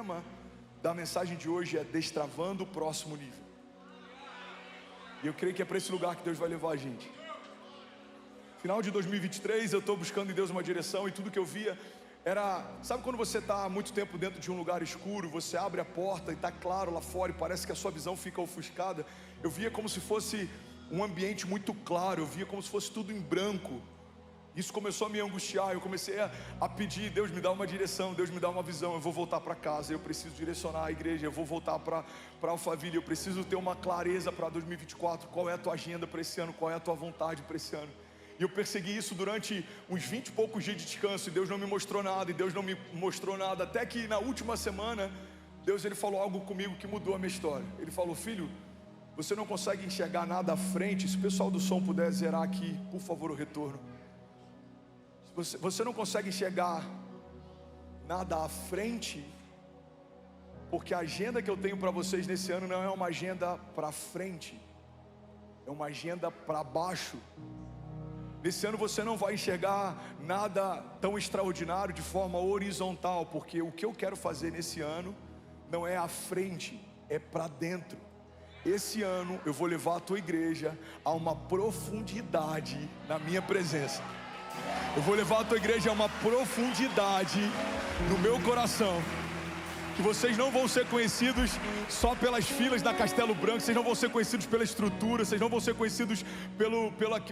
tema da mensagem de hoje é destravando o próximo nível. E eu creio que é para esse lugar que Deus vai levar a gente. Final de 2023, eu estou buscando em Deus uma direção, e tudo que eu via era... Sabe quando você está há muito tempo dentro de um lugar escuro, você abre a porta e está claro lá fora e parece que a sua visão fica ofuscada? Eu via como se fosse um ambiente muito claro, eu via como se fosse tudo em branco. Isso começou a me angustiar, eu comecei a pedir: Deus, me dá uma direção, Deus, me dá uma visão. Eu vou voltar para casa, eu preciso direcionar a igreja, eu vou voltar para Alphaville, eu preciso ter uma clareza para 2024, qual é a tua agenda para esse ano, qual é a tua vontade para esse ano. E eu persegui isso durante uns 20 e poucos dias de descanso, e Deus não me mostrou nada, e Deus não me mostrou nada, até que na última semana, Deus ele falou algo comigo que mudou a minha história. Ele falou: filho, você não consegue enxergar nada à frente. Se o pessoal do som puder zerar aqui, por favor, o retorno. Você não consegue enxergar nada à frente, porque a agenda que eu tenho para vocês nesse ano não é uma agenda para frente, é uma agenda para baixo. Nesse ano você não vai enxergar nada tão extraordinário de forma horizontal, porque o que eu quero fazer nesse ano não é à frente, é para dentro. Esse ano eu vou levar a tua igreja a uma profundidade na minha presença. Eu vou levar a tua igreja a uma profundidade no meu coração, que vocês não vão ser conhecidos só pelas filas da Castelo Branco, vocês não vão ser conhecidos pela estrutura, vocês não vão ser conhecidos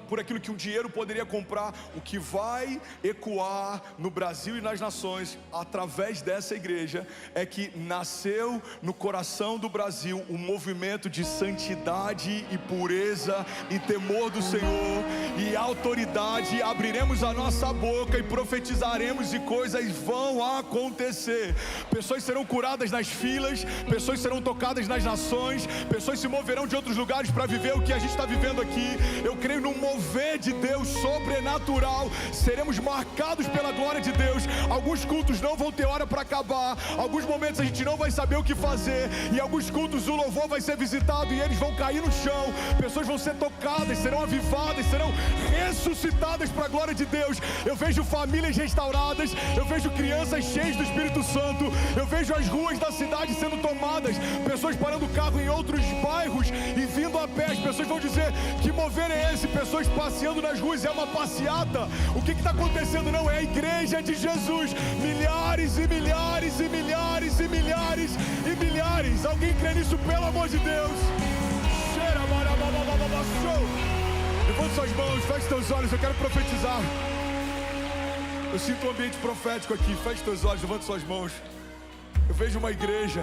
por aquilo que um dinheiro poderia comprar. O que vai ecoar no Brasil e nas nações, através dessa igreja, é que nasceu no coração do Brasil um movimento de santidade e pureza e temor do Senhor e autoridade. Abriremos a nossa boca e profetizaremos, e coisas vão acontecer. Pessoas serão curadas nas filas, pessoas serão tocadas nas nações, pessoas se moverão de outros lugares para viver o que a gente está vivendo aqui. Eu creio num mover de Deus sobrenatural. Seremos marcados pela glória de Deus. Alguns cultos não vão ter hora para acabar, alguns momentos a gente não vai saber o que fazer, e alguns cultos o louvor vai ser visitado e eles vão cair no chão. Pessoas vão ser tocadas, serão avivadas, serão ressuscitadas para a glória de Deus. Eu vejo famílias restauradas, eu vejo crianças cheias do Espírito Santo, eu vejo as ruas da cidade sendo tomadas, pessoas parando o carro em outros bairros e vindo a pé. As pessoas vão dizer: que mover é esse? Pessoas passeando nas ruas, é uma passeata. O que está acontecendo? Não é a igreja de Jesus. Milhares e milhares e milhares e milhares e milhares. Alguém crê nisso, pelo amor de Deus? Levante suas mãos, feche teus olhos, eu quero profetizar. Eu sinto um ambiente profético aqui. Feche teus olhos, levante suas mãos. Eu vejo uma igreja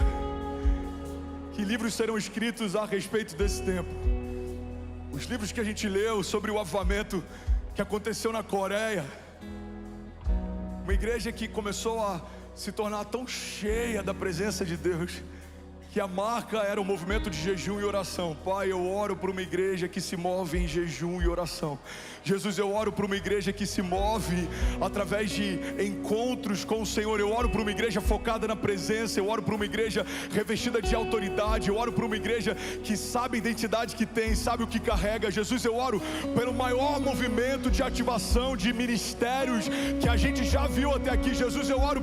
que livros serão escritos a respeito desse tempo. Os livros que a gente leu sobre o avivamento que aconteceu na Coreia. Uma igreja que começou a se tornar tão cheia da presença de Deus, que a marca era o movimento de jejum e oração. Pai, eu oro por uma igreja que se move em jejum e oração. Jesus, eu oro por uma igreja que se move através de encontros com o Senhor. Eu oro por uma igreja focada na presença. Eu oro por uma igreja revestida de autoridade. Eu oro por uma igreja que sabe a identidade que tem, sabe o que carrega. Jesus, eu oro pelo maior movimento de ativação de ministérios que a gente já viu até aqui. Jesus, eu oro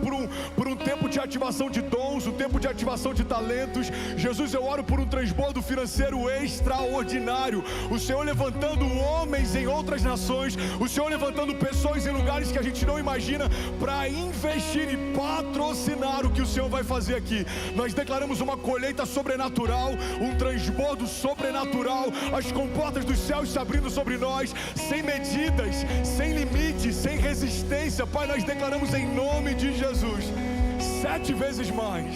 por um tempo de ativação de dons, um tempo de ativação de talentos. Jesus, eu oro por um transbordo financeiro extraordinário. O Senhor levantando homens em outras nações, o Senhor levantando pessoas em lugares que a gente não imagina para investir e patrocinar o que o Senhor vai fazer aqui. Nós declaramos uma colheita sobrenatural, um transbordo sobrenatural, as comportas dos céus se abrindo sobre nós, sem medidas, sem limites, sem resistência. Pai, nós declaramos em nome de Jesus 7 vezes mais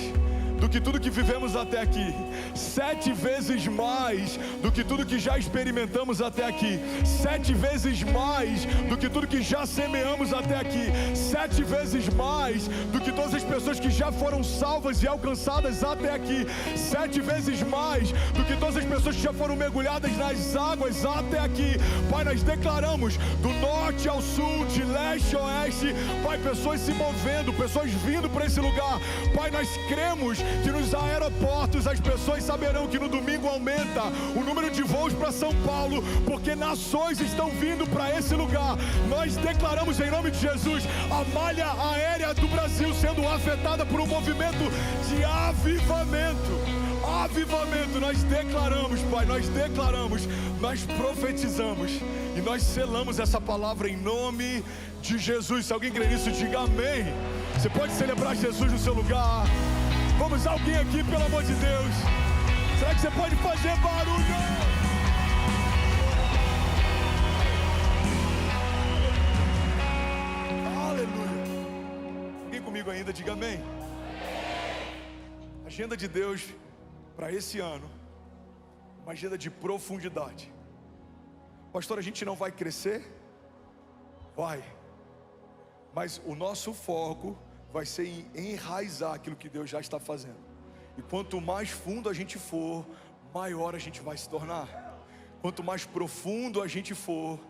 do que tudo que vivemos até aqui, 7 vezes mais do que tudo que já experimentamos até aqui, 7 vezes mais do que tudo que já semeamos até aqui, 7 vezes mais do que todas as pessoas que já foram salvas e alcançadas até aqui, 7 vezes mais do que todas as pessoas que já foram mergulhadas nas águas até aqui. Pai, nós declaramos do norte ao sul, de leste a oeste, Pai, pessoas se movendo, pessoas vindo para esse lugar. Pai, nós cremos que nos aeroportos as pessoas saberão que no domingo aumenta o número de voos para São Paulo, porque nações estão vindo para esse lugar. Nós declaramos em nome de Jesus a malha aérea do Brasil sendo afetada por um movimento de avivamento. Avivamento, nós declaramos, Pai, nós declaramos, nós profetizamos e nós selamos essa palavra em nome de Jesus. Se alguém crê nisso, diga amém. Você pode celebrar Jesus no seu lugar. Vamos, alguém aqui, pelo amor de Deus. Será que você pode fazer barulho? Aleluia. Alguém comigo ainda, diga amém. Agenda de Deus para esse ano, uma agenda de profundidade. Pastor, a gente não vai crescer? Vai. Mas o nosso foco vai ser em enraizar aquilo que Deus já está fazendo. E quanto mais fundo a gente for, maior a gente vai se tornar. Quanto mais profundo a gente for,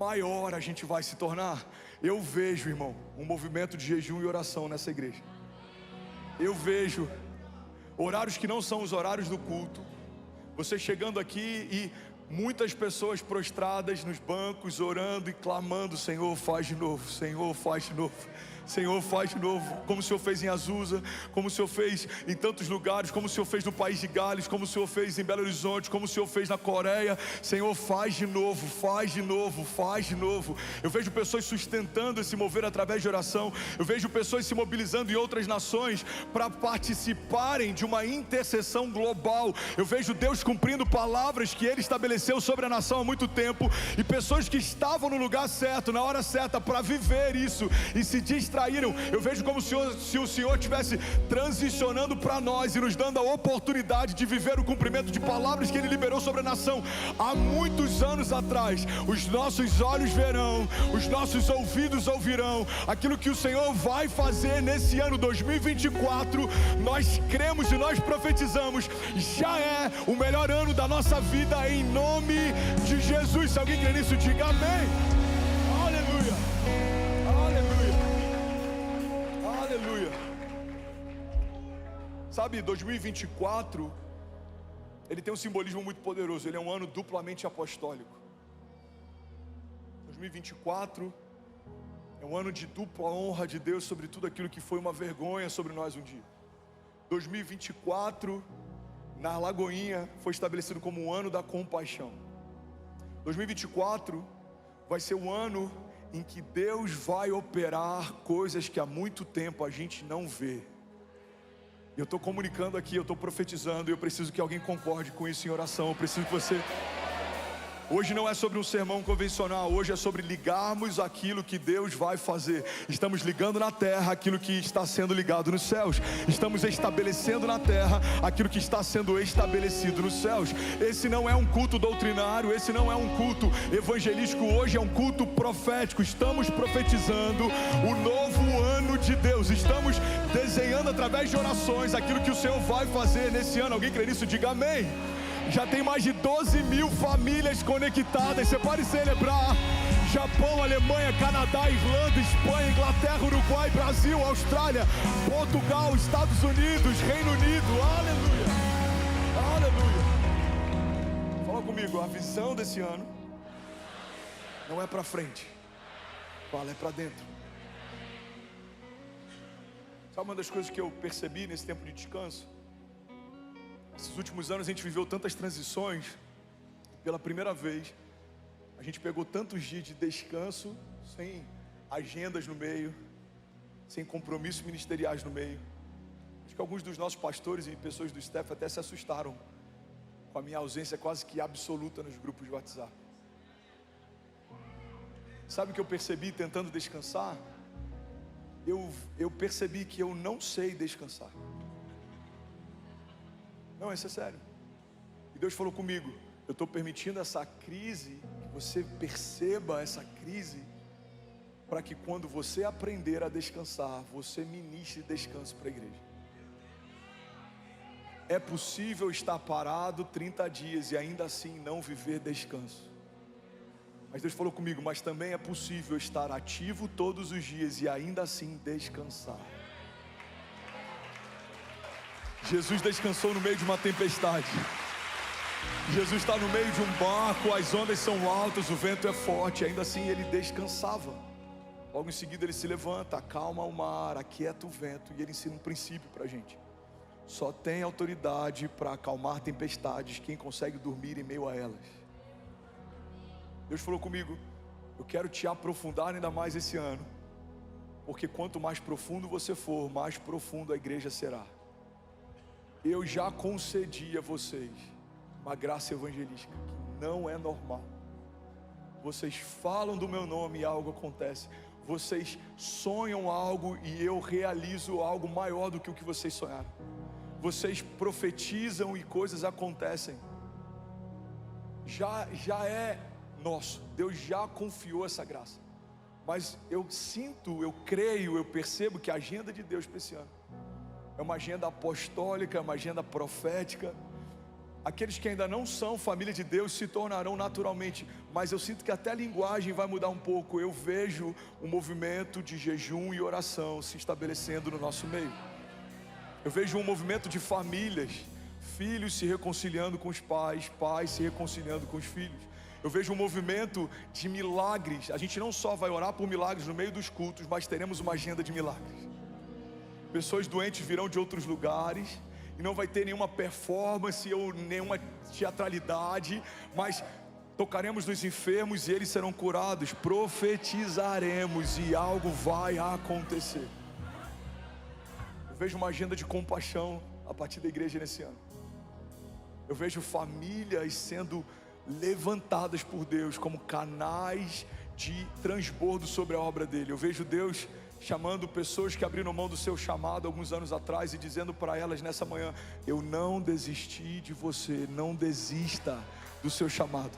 maior a gente vai se tornar. Eu vejo, irmão, um movimento de jejum e oração nessa igreja. Eu vejo horários que não são os horários do culto. Você chegando aqui e muitas pessoas prostradas nos bancos, orando e clamando: Senhor, faz de novo, Senhor, faz de novo, Senhor, faz de novo. Como o Senhor fez em Azusa, como o Senhor fez em tantos lugares, como o Senhor fez no país de Gales, como o Senhor fez em Belo Horizonte, como o Senhor fez na Coreia. Senhor, faz de novo, faz de novo, faz de novo. Eu vejo pessoas sustentando esse mover através de oração. Eu vejo pessoas se mobilizando em outras nações para participarem de uma intercessão global. Eu vejo Deus cumprindo palavras que Ele estabeleceu sobre a nação há muito tempo, e pessoas que estavam no lugar certo, na hora certa, para viver isso e se distraíram. Eu vejo como se o Senhor estivesse transicionando para nós e nos dando a oportunidade de viver o cumprimento de palavras que Ele liberou sobre a nação há muitos anos atrás. Os nossos olhos verão, os nossos ouvidos ouvirão aquilo que o Senhor vai fazer nesse ano 2024. Nós cremos e nós profetizamos, já é o melhor ano da nossa vida em nome de Jesus. Se alguém crê nisso, diga amém. Aleluia, aleluia, aleluia. Sabe, 2024 ele tem um simbolismo muito poderoso. Ele é um ano duplamente apostólico. 2024 é um ano de dupla honra de Deus sobre tudo aquilo que foi uma vergonha sobre nós um dia. 2024 na Lagoinha foi estabelecido como um ano da compaixão. 2024 vai ser o ano em que Deus vai operar coisas que há muito tempo a gente não vê. Eu estou comunicando aqui, eu estou profetizando, e eu preciso que alguém concorde com isso em oração. Eu preciso que você... Hoje não é sobre um sermão convencional, hoje é sobre ligarmos aquilo que Deus vai fazer. Estamos ligando na terra aquilo que está sendo ligado nos céus. Estamos estabelecendo na terra aquilo que está sendo estabelecido nos céus. Esse não é um culto doutrinário, esse não é um culto evangelístico, hoje é um culto profético. Estamos profetizando o novo ano de Deus. Estamos desenhando através de orações aquilo que o Senhor vai fazer nesse ano. Alguém crê nisso? Diga amém. Já tem mais de 12 mil famílias conectadas. Você pode celebrar. Japão, Alemanha, Canadá, Irlanda, Espanha, Inglaterra, Uruguai, Brasil, Austrália, Portugal, Estados Unidos, Reino Unido. Aleluia, aleluia. Fala comigo, a visão desse ano não é para frente, fala, é para dentro. Sabe uma das coisas que eu percebi nesse tempo de descanso? Esses últimos anos a gente viveu tantas transições. Pela primeira vez a gente pegou tantos dias de descanso, sem agendas no meio, sem compromissos ministeriais no meio. Acho que alguns dos nossos pastores e pessoas do staff até se assustaram com a minha ausência quase que absoluta nos grupos de WhatsApp. Sabe o que eu percebi tentando descansar? Eu percebi que eu não sei descansar. Não, isso é sério. E Deus falou comigo: eu estou permitindo essa crise, que você perceba essa crise, para que quando você aprender a descansar, você ministre descanso para a igreja. É possível estar parado 30 dias e ainda assim não viver descanso. Mas Deus falou comigo: mas também é possível estar ativo todos os dias e ainda assim descansar. Jesus descansou no meio de uma tempestade. Jesus está no meio de um barco, as ondas são altas, o vento é forte, ainda assim ele descansava. Logo em seguida ele se levanta, acalma o mar, aquieta o vento, e ele ensina um princípio para a gente. Só tem autoridade para acalmar tempestades quem consegue dormir em meio a elas. Deus falou comigo: eu quero te aprofundar ainda mais esse ano, porque quanto mais profundo você for, mais profundo a igreja será. Eu já concedi a vocês uma graça evangelística que não é normal. Vocês falam do meu nome e algo acontece. Vocês sonham algo e eu realizo algo maior do que o que vocês sonharam. Vocês profetizam e coisas acontecem. Já é nosso. Deus já confiou essa graça. Mas eu sinto, eu creio, eu percebo que a agenda de Deus para esse ano é uma agenda apostólica, é uma agenda profética. Aqueles que ainda não são família de Deus se tornarão naturalmente, mas eu sinto que até a linguagem vai mudar um pouco. Eu vejo um movimento de jejum e oração se estabelecendo no nosso meio. Eu vejo um movimento de famílias, filhos se reconciliando com os pais, pais se reconciliando com os filhos. Eu vejo um movimento de milagres. A gente não só vai orar por milagres no meio dos cultos, mas teremos uma agenda de milagres. Pessoas doentes virão de outros lugares, e não vai ter nenhuma performance ou nenhuma teatralidade, mas tocaremos nos enfermos e eles serão curados, profetizaremos e algo vai acontecer. Eu vejo uma agenda de compaixão a partir da igreja nesse ano. Eu vejo famílias sendo levantadas por Deus como canais de transbordo sobre a obra dele. Eu vejo Deus chamando pessoas que abriram mão do seu chamado alguns anos atrás e dizendo para elas nessa manhã: eu não desisti de você, não desista do seu chamado.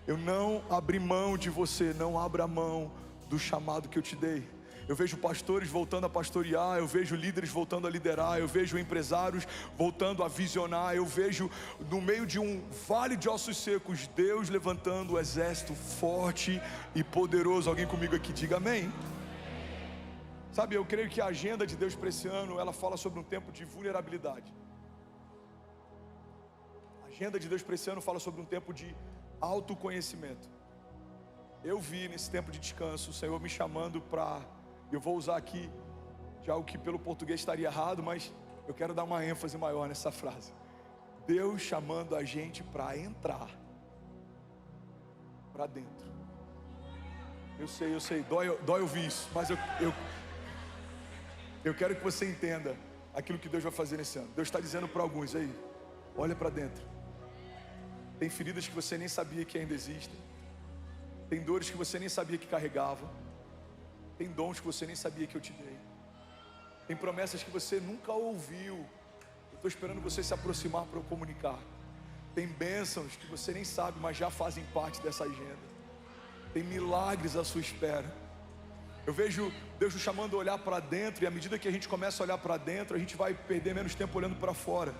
Eu não abri mão de você, não abra mão do chamado que eu te dei. Eu vejo pastores voltando a pastorear, eu vejo líderes voltando a liderar, eu vejo empresários voltando a visionar, eu vejo no meio de um vale de ossos secos, Deus levantando um exército forte e poderoso. Alguém comigo aqui, diga amém. Sabe, eu creio que a agenda de Deus para esse ano, ela fala sobre um tempo de vulnerabilidade. A agenda de Deus para esse ano fala sobre um tempo de autoconhecimento. Eu vi nesse tempo de descanso o Senhor me chamando para, eu vou usar aqui de algo que pelo português estaria errado, mas eu quero dar uma ênfase maior nessa frase. Deus chamando a gente para entrar para dentro. Eu sei, dói ouvir isso, mas eu quero que você entenda aquilo que Deus vai fazer nesse ano. Deus está dizendo para alguns aí: olha para dentro. Tem feridas que você nem sabia que ainda existem. Tem dores que você nem sabia que carregava. Tem dons que você nem sabia que eu te dei. Tem promessas que você nunca ouviu. Eu estou esperando você se aproximar para eu comunicar. Tem bênçãos que você nem sabe, mas já fazem parte dessa agenda. Tem milagres à sua espera. Eu vejo Deus nos chamando a olhar para dentro, e à medida que a gente começa a olhar para dentro, a gente vai perder menos tempo olhando para fora.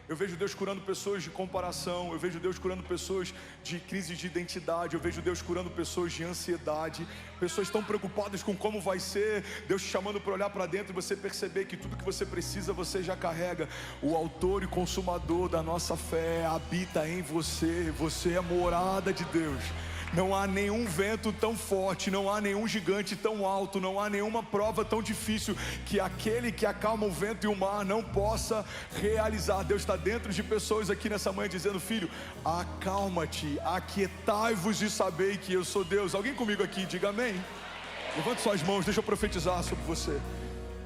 Eu vejo Deus curando pessoas de comparação, eu vejo Deus curando pessoas de crise de identidade, eu vejo Deus curando pessoas de ansiedade, pessoas tão preocupadas com como vai ser. Deus te chamando para olhar para dentro e você perceber que tudo que você precisa você já carrega. O autor e consumador da nossa fé habita em você. Você é morada de Deus. Não há nenhum vento tão forte, não há nenhum gigante tão alto, não há nenhuma prova tão difícil que aquele que acalma o vento e o mar não possa realizar. Deus está dentro de pessoas aqui nessa manhã dizendo: filho, acalma-te, aquietai-vos e sabei que eu sou Deus. Alguém comigo aqui, diga amém. Levante suas mãos, deixa eu profetizar sobre você.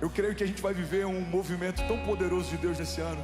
Eu creio que a gente vai viver um movimento tão poderoso de Deus nesse ano,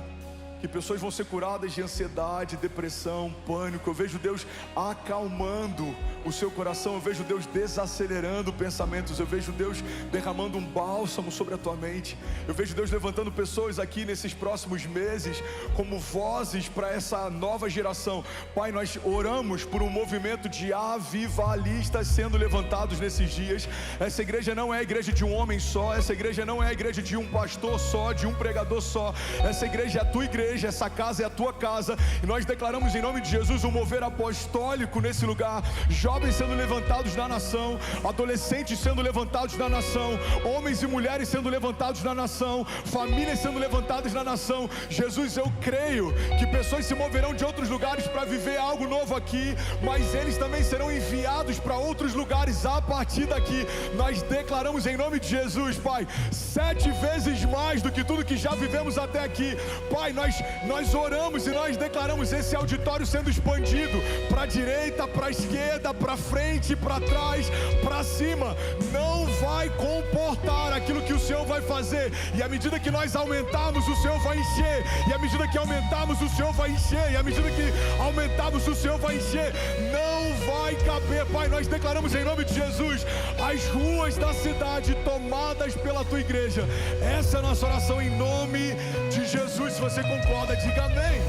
que pessoas vão ser curadas de ansiedade, depressão, pânico. Eu vejo Deus acalmando o seu coração, eu vejo Deus desacelerando pensamentos, eu vejo Deus derramando um bálsamo sobre a tua mente. Eu vejo Deus levantando pessoas aqui nesses próximos meses como vozes para essa nova geração. Pai, nós oramos por um movimento de avivalistas sendo levantados nesses dias. Essa igreja não é a igreja de um homem só, essa igreja não é a igreja de um pastor só, de um pregador só. Essa igreja é a tua igreja. igreja, essa casa é a tua casa, e nós declaramos em nome de Jesus um mover apostólico nesse lugar, jovens sendo levantados na nação, adolescentes sendo levantados na nação, homens e mulheres sendo levantados na nação, famílias sendo levantadas na nação. Jesus, eu creio que pessoas se moverão de outros lugares para viver algo novo aqui, mas eles também serão enviados para outros lugares a partir daqui. Nós declaramos em nome de Jesus, Pai, 7 vezes mais do que tudo que já vivemos até aqui. Pai, nós oramos e nós declaramos esse auditório sendo expandido para a direita, para a esquerda, para frente, para trás, para cima. Não vai comportar aquilo que o Senhor vai fazer, e à medida que nós aumentarmos, o Senhor vai encher, e à medida que aumentarmos, o Senhor vai encher, e à medida que aumentarmos, o Senhor vai encher. Não vai caber, Pai. Nós declaramos em nome de Jesus as ruas da cidade tomadas pela tua igreja. Essa é a nossa oração em nome de Jesus. Se você concorda, diga amém.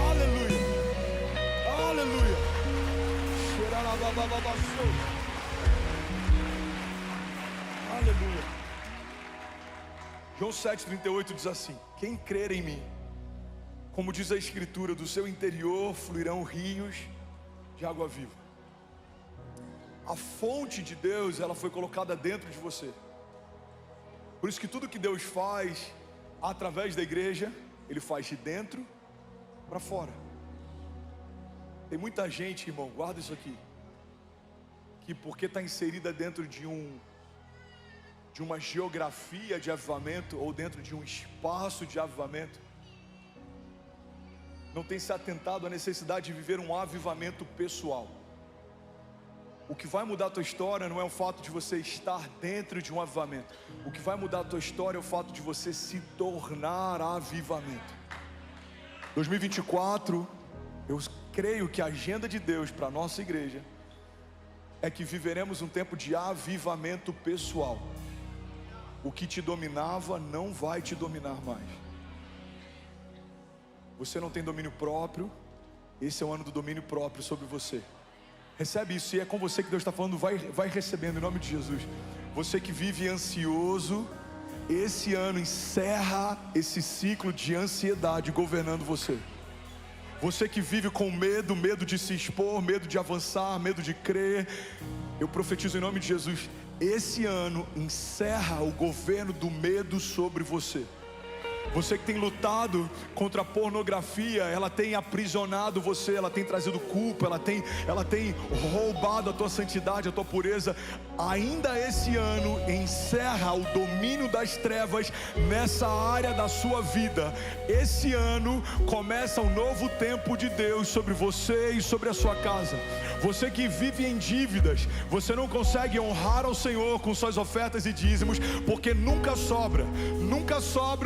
Aleluia, aleluia. Aleluia. João 7,38 diz assim: quem crer em mim, como diz a Escritura, do seu interior fluirão rios de água viva. A fonte de Deus, ela foi colocada dentro de você. Por isso que tudo que Deus faz através da igreja, Ele faz de dentro para fora. Tem muita gente, irmão, guarda isso aqui, que porque está inserida dentro de uma geografia de avivamento, ou dentro de um espaço de avivamento, não tem se atentado à necessidade de viver um avivamento pessoal. O que vai mudar a tua história não é o fato de você estar dentro de um avivamento. O que vai mudar a tua história é o fato de você se tornar avivamento. 2024, eu creio que a agenda de Deus para a nossa igreja é que viveremos um tempo de avivamento pessoal. O que te dominava não vai te dominar mais. Você não tem domínio próprio. Esse é o ano do domínio próprio sobre você. Recebe isso, e é com você que Deus está falando. Vai recebendo em nome de Jesus. Você que vive ansioso, esse ano encerra esse ciclo de ansiedade governando você. Você que vive com medo de se expor, medo de avançar, medo de crer, eu profetizo em nome de Jesus, esse ano encerra o governo do medo sobre você. Você que tem lutado contra a pornografia, ela tem aprisionado você, ela tem trazido culpa, ela tem roubado a tua santidade, a tua pureza. Ainda esse ano encerra o domínio das trevas nessa área da sua vida. Esse ano começa um novo tempo de Deus sobre você e sobre a sua casa. Você que vive em dívidas, você não consegue honrar ao Senhor com suas ofertas e dízimos, porque nunca sobra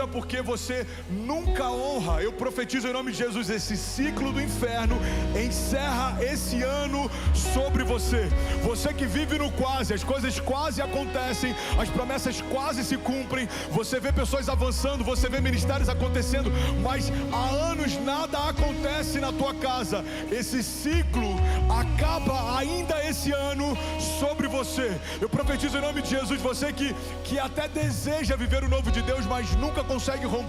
porque você nunca honra. Eu profetizo em nome de Jesus, esse ciclo do inferno encerra esse ano sobre você. Você que vive no quase, as coisas quase acontecem, as promessas quase se cumprem, você vê pessoas avançando, você vê ministérios acontecendo, mas há anos nada acontece na tua casa. Esse ciclo acaba ainda esse ano sobre você. Eu profetizo em nome de Jesus, você que até deseja viver o novo de Deus, mas nunca consegue romper.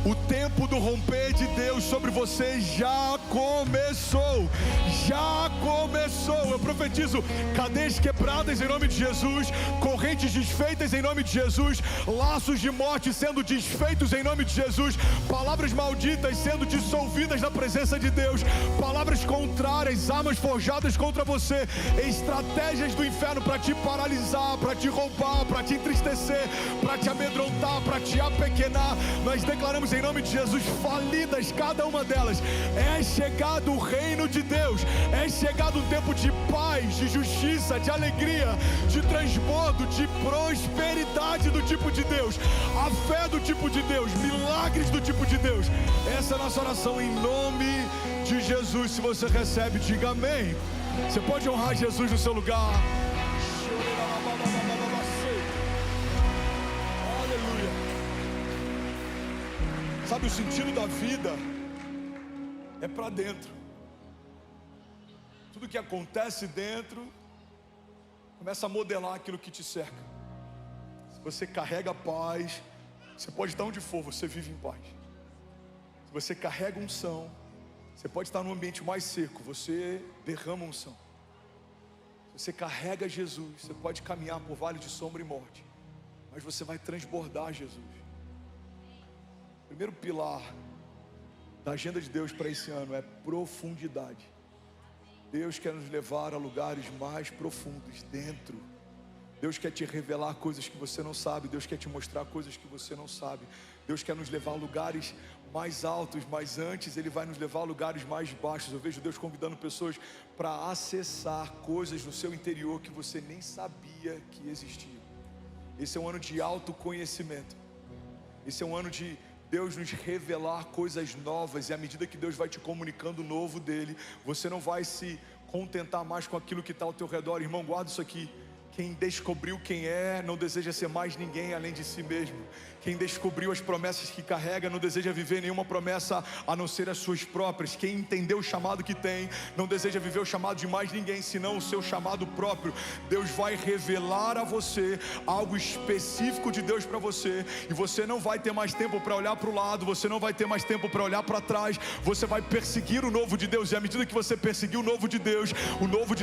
O tempo do romper de Deus sobre você já começou. Já começou. Eu profetizo cadeias quebradas em nome de Jesus, correntes desfeitas em nome de Jesus, laços de morte sendo desfeitos em nome de Jesus, palavras malditas sendo dissolvidas na presença de Deus, palavras contrárias, armas forjadas contra você, estratégias do inferno para te paralisar, para te roubar, para te entristecer, para te amedrontar, para te apequenar. Nós declaramos em nome de Jesus, falidas cada uma delas. É chegado o reino de Deus, é chegado um tempo de paz, de justiça, de alegria, de transbordo, de prosperidade do tipo de Deus, a fé do tipo de Deus, milagres do tipo de Deus. Essa é a nossa oração em nome de Jesus. Se você recebe, diga amém. Você pode honrar Jesus no seu lugar. Aleluia. Sabe, o sentido da vida é para dentro. Tudo que acontece dentro começa a modelar aquilo que te cerca. Se você carrega paz, você pode estar onde for, você vive em paz. Se Você carrega unção. Você pode estar num ambiente mais seco, você derrama unção. Você carrega Jesus, você pode caminhar por vale de sombra e morte, mas você vai transbordar Jesus. O primeiro pilar da agenda de Deus para esse ano é profundidade. Deus quer nos levar a lugares mais profundos dentro. Deus quer te revelar coisas que você não sabe. Deus quer te mostrar coisas que você não sabe. Deus quer nos levar a lugares mais altos, mas antes Ele vai nos levar a lugares mais baixos. Eu vejo Deus convidando pessoas para acessar coisas no seu interior que você nem sabia que existiam. Esse é um ano de autoconhecimento. Esse é um ano de Deus nos revelar coisas novas. E à medida que Deus vai te comunicando o novo dEle, você não vai se contentar mais com aquilo que está ao teu redor. Irmão, guarda isso aqui. Quem descobriu quem é, não deseja ser mais ninguém além de si mesmo. Quem descobriu as promessas que carrega, não deseja viver nenhuma promessa a não ser as suas próprias. Quem entendeu o chamado que tem, não deseja viver o chamado de mais ninguém, senão o seu chamado próprio. Deus vai revelar a você algo específico de Deus para você, e você não vai ter mais tempo para olhar para o lado, você não vai ter mais tempo para olhar para trás. Você vai perseguir o novo de Deus, e à medida que você perseguir o novo de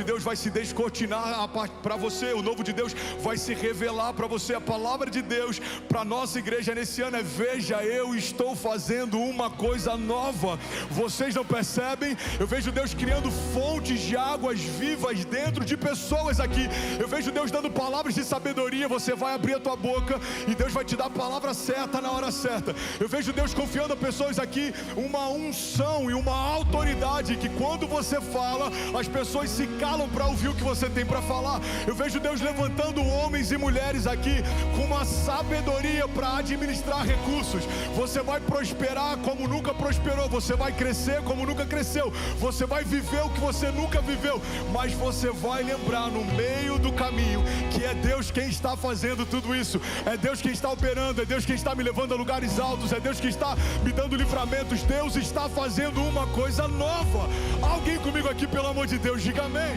Deus vai se descortinar para você. O novo de Deus vai se revelar para você. A palavra de Deus para a nossa igreja nesse ano é: veja, eu estou fazendo uma coisa nova. Vocês não percebem? Eu vejo Deus criando fontes de águas vivas dentro de pessoas aqui. Eu vejo Deus dando palavras de sabedoria. Você vai abrir a tua boca e Deus vai te dar a palavra certa na hora certa. Eu vejo Deus confiando a pessoas aqui uma unção e uma autoridade que quando você fala, as pessoas se calam para ouvir o que você tem para falar. Eu vejo Deus levantando homens e mulheres aqui com uma sabedoria para administrar recursos. Você vai prosperar como nunca prosperou. Você vai crescer como nunca cresceu. Você vai viver o que você nunca viveu. Mas você vai lembrar no meio do caminho que é Deus quem está fazendo tudo isso. É Deus quem está operando. É Deus quem está me levando a lugares altos. É Deus quem está me dando livramentos. Deus está fazendo uma coisa nova. Alguém comigo aqui, pelo amor de Deus, diga amém.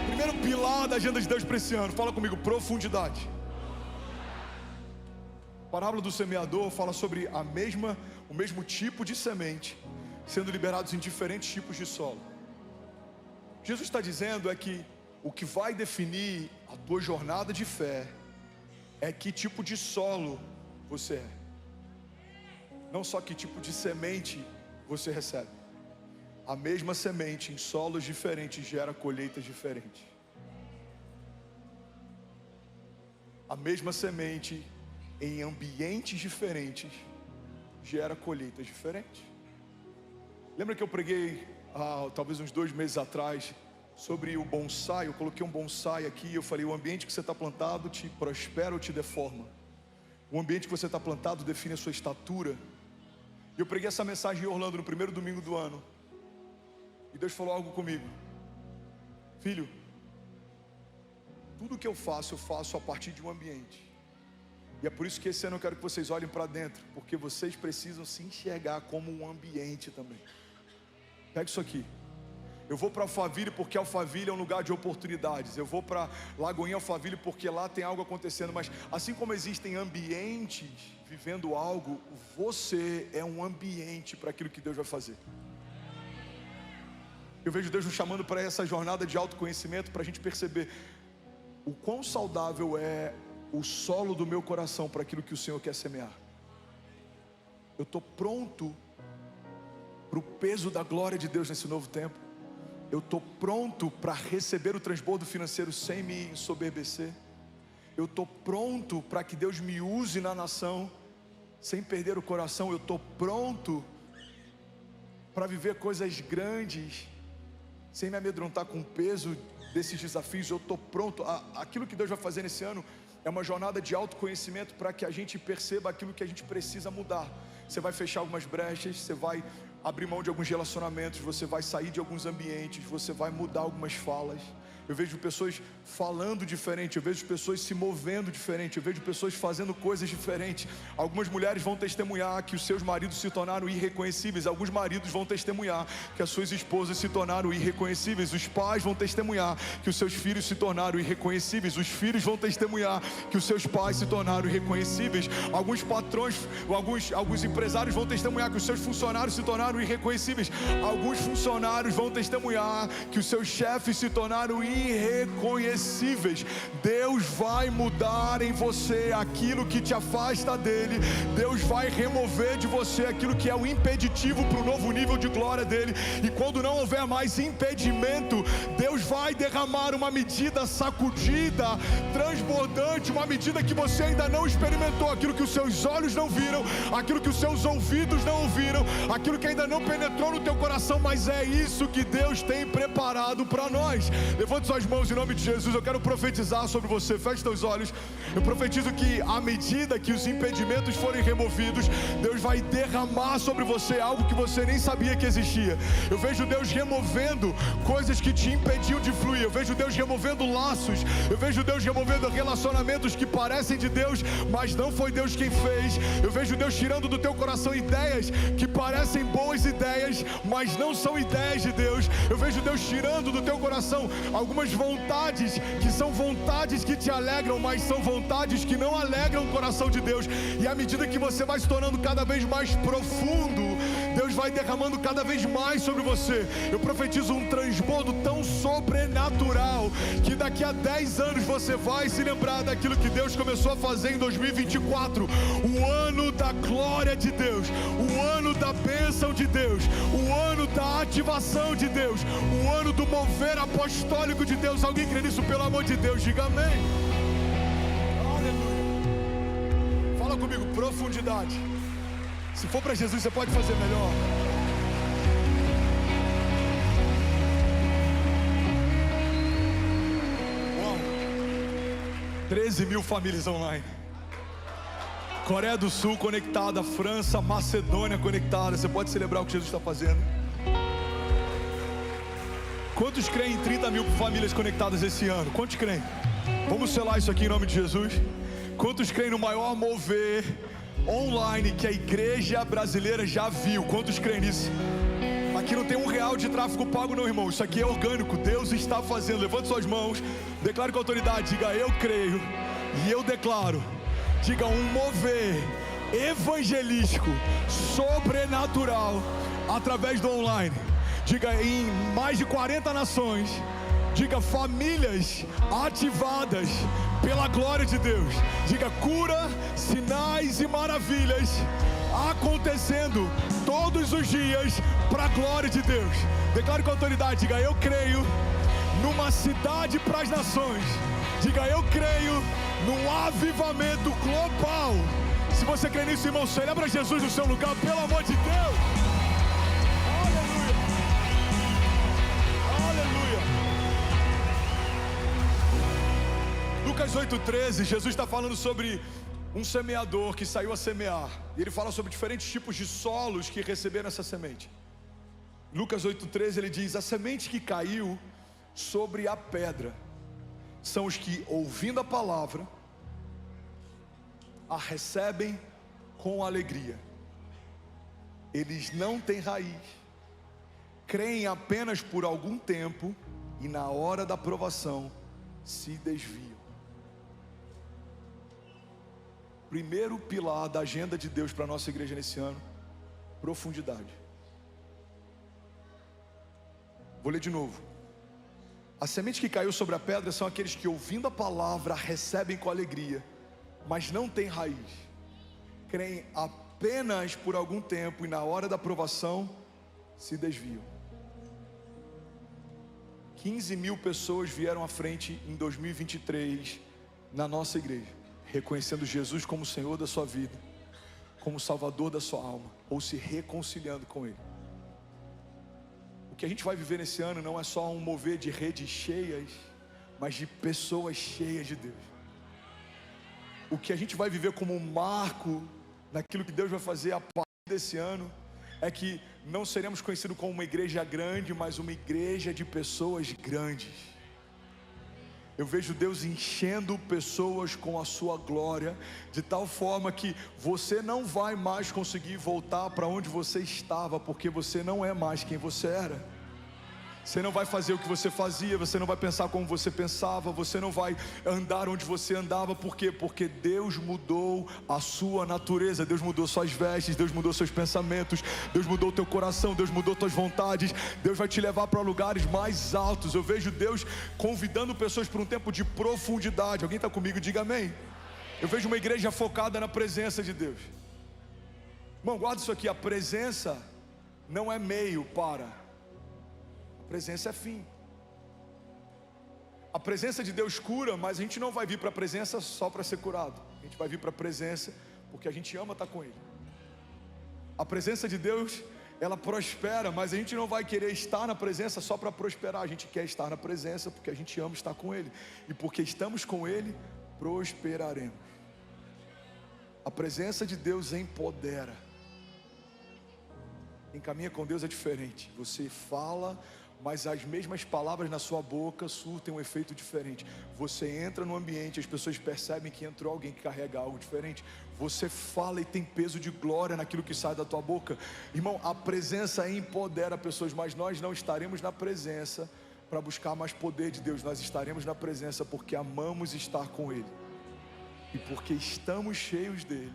Primeiro pilar da agenda de Deus para esse ano, fala comigo: profundidade. A parábola do semeador fala sobre o mesmo tipo de semente sendo liberados em diferentes tipos de solo. Jesus está dizendo é que o que vai definir a tua jornada de fé é que tipo de solo você é, não só que tipo de semente você recebe. A mesma semente em solos diferentes gera colheitas diferentes. A mesma semente em ambientes diferentes gera colheitas diferentes. Lembra que eu preguei talvez uns 2 meses atrás sobre o bonsai? Eu coloquei um bonsai aqui e eu falei: o ambiente que você está plantado te prospera ou te deforma? O ambiente que você está plantado define a sua estatura. E eu preguei essa mensagem em Orlando no primeiro domingo do ano. E Deus falou algo comigo: filho, tudo que eu faço a partir de um ambiente. E é por isso que esse ano eu quero que vocês olhem para dentro, porque vocês precisam se enxergar como um ambiente também. Pega isso aqui. Eu vou para Alphaville porque Alphaville é um lugar de oportunidades. Eu vou para Lagoinha Alphaville porque lá tem algo acontecendo. Mas assim como existem ambientes vivendo algo, você é um ambiente para aquilo que Deus vai fazer. Eu vejo Deus nos chamando para essa jornada de autoconhecimento, para a gente perceber o quão saudável é o solo do meu coração para aquilo que o Senhor quer semear. Eu estou pronto para o peso da glória de Deus nesse novo tempo. Eu estou pronto para receber o transbordo financeiro sem me ensoberbecer. Eu estou pronto para que Deus me use na nação sem perder o coração. Eu estou pronto para viver coisas grandes sem me amedrontar com o peso desses desafios. Eu estou pronto. Aquilo que Deus vai fazer nesse ano é uma jornada de autoconhecimento para que a gente perceba aquilo que a gente precisa mudar. Você vai fechar algumas brechas, você vai abrir mão de alguns relacionamentos, você vai sair de alguns ambientes, você vai mudar algumas falas. eu vejo pessoas falando diferente, eu vejo pessoas se movendo diferente, eu vejo pessoas fazendo coisas diferentes. Algumas mulheres vão testemunhar que os seus maridos se tornaram irreconhecíveis, alguns maridos vão testemunhar que as suas esposas se tornaram irreconhecíveis, os pais vão testemunhar que os seus filhos se tornaram irreconhecíveis, os filhos vão testemunhar que os seus pais se tornaram irreconhecíveis, alguns patrões, alguns empresários vão testemunhar que os seus funcionários se tornaram irreconhecíveis, alguns funcionários vão testemunhar que os seus chefes se tornaram irreconhecíveis. Deus vai mudar em você aquilo que te afasta dele, Deus vai remover de você aquilo que é o impeditivo para o novo nível de glória dele, e quando não houver mais impedimento, Deus vai derramar uma medida sacudida, transbordante, uma medida que você ainda não experimentou, aquilo que os seus olhos não viram, aquilo que os seus ouvidos não ouviram, aquilo que ainda não penetrou no teu coração, mas é isso que Deus tem preparado para nós. Levante suas mãos em nome de Jesus, eu quero profetizar sobre você, feche teus olhos. Eu profetizo que à medida que os impedimentos forem removidos, Deus vai derramar sobre você algo que você nem sabia que existia. Eu vejo Deus removendo coisas que te impediam de fluir, eu vejo Deus removendo laços, eu vejo Deus removendo relacionamentos que parecem de Deus, mas não foi Deus quem fez. Eu vejo Deus tirando do teu coração ideias que parecem boas ideias, mas não são ideias de Deus. Eu vejo Deus tirando do teu coração algumas vontades que são vontades que te alegram, mas são vontades que não alegram o coração de Deus. E à medida que você vai se tornando cada vez mais profundo, Deus vai derramando cada vez mais sobre você. Eu profetizo um transbordo tão sobrenatural que daqui a 10 anos você vai se lembrar daquilo que Deus começou a fazer em 2024, o ano da glória de Deus, o ano da bênção de Deus, o ano da ativação de Deus, o ano do mover apostólico de Deus. Alguém crê nisso? Pelo amor de Deus, diga amém. Aleluia. Fala comigo, profundidade. Se for para Jesus, você pode fazer melhor. Uau. 13 mil famílias online. Coreia do Sul conectada, França, Macedônia conectada. Você pode celebrar o que Jesus está fazendo. Quantos creem em 30 mil famílias conectadas esse ano? Quantos creem? Vamos selar isso aqui em nome de Jesus. Quantos creem no maior mover online que a igreja brasileira já viu? Quantos creem nisso? Aqui não tem R$1 de tráfego pago não, irmão. Isso aqui é orgânico, Deus está fazendo. Levante suas mãos, declare com autoridade, diga eu creio e eu declaro. Diga um mover evangelístico sobrenatural através do online. Diga em mais de 40 nações. Diga famílias ativadas pela glória de Deus. Diga cura, sinais e maravilhas acontecendo todos os dias para a glória de Deus. Declare com autoridade, diga eu creio numa cidade para as nações. Diga eu creio num avivamento global. Se você crê nisso, irmão, celebra Jesus no seu lugar, pelo amor de Deus. Aleluia. Aleluia. Lucas 8,13, Jesus está falando sobre um semeador que saiu a semear. E ele fala sobre diferentes tipos de solos que receberam essa semente. Lucas 8,13 ele diz: a semente que caiu sobre a pedra são os que, ouvindo a palavra, a recebem com alegria. Eles não têm raiz, creem apenas por algum tempo e na hora da provação se desviam. Primeiro pilar da agenda de Deus para a nossa igreja nesse ano: profundidade. Vou ler de novo. A semente que caiu sobre a pedra são aqueles que, ouvindo a palavra, recebem com alegria, mas não têm raiz, creem apenas por algum tempo e na hora da provação se desviam. 15 mil pessoas vieram à frente em 2023 na nossa igreja, reconhecendo Jesus como Senhor da sua vida, como Salvador da sua alma, ou se reconciliando com Ele. O que a gente vai viver nesse ano não é só um mover de redes cheias, mas de pessoas cheias de Deus. O que a gente vai viver como um marco naquilo que Deus vai fazer a partir desse ano é que não seremos conhecidos como uma igreja grande, mas uma igreja de pessoas grandes. Eu vejo Deus enchendo pessoas com a sua glória, de tal forma que você não vai mais conseguir voltar para onde você estava, porque você não é mais quem você era. Você não vai fazer o que você fazia, você não vai pensar como você pensava, você não vai andar onde você andava. Por quê? Porque Deus mudou a sua natureza, Deus mudou suas vestes, Deus mudou seus pensamentos, Deus mudou teu coração, Deus mudou tuas vontades. Deus vai te levar para lugares mais altos. Eu vejo Deus convidando pessoas para um tempo de profundidade. Alguém está comigo? Diga amém. Eu vejo uma igreja focada na presença de Deus. Irmão, guarda isso aqui, a presença não é meio para... A presença é fim. A presença de Deus cura, mas a gente não vai vir para a presença só para ser curado. A gente vai vir para a presença porque a gente ama estar com Ele. A presença de Deus, ela prospera, mas a gente não vai querer estar na presença só para prosperar. A gente quer estar na presença porque a gente ama estar com Ele. E porque estamos com Ele, prosperaremos. A presença de Deus empodera. Quem caminha com Deus é diferente. Você fala, mas as mesmas palavras na sua boca surtem um efeito diferente. Você entra no ambiente, as pessoas percebem que entrou alguém que carrega algo diferente. Você fala e tem peso de glória naquilo que sai da tua boca. Irmão, a presença empodera pessoas, mas nós não estaremos na presença para buscar mais poder de Deus. Nós estaremos na presença porque amamos estar com Ele. E porque estamos cheios dEle,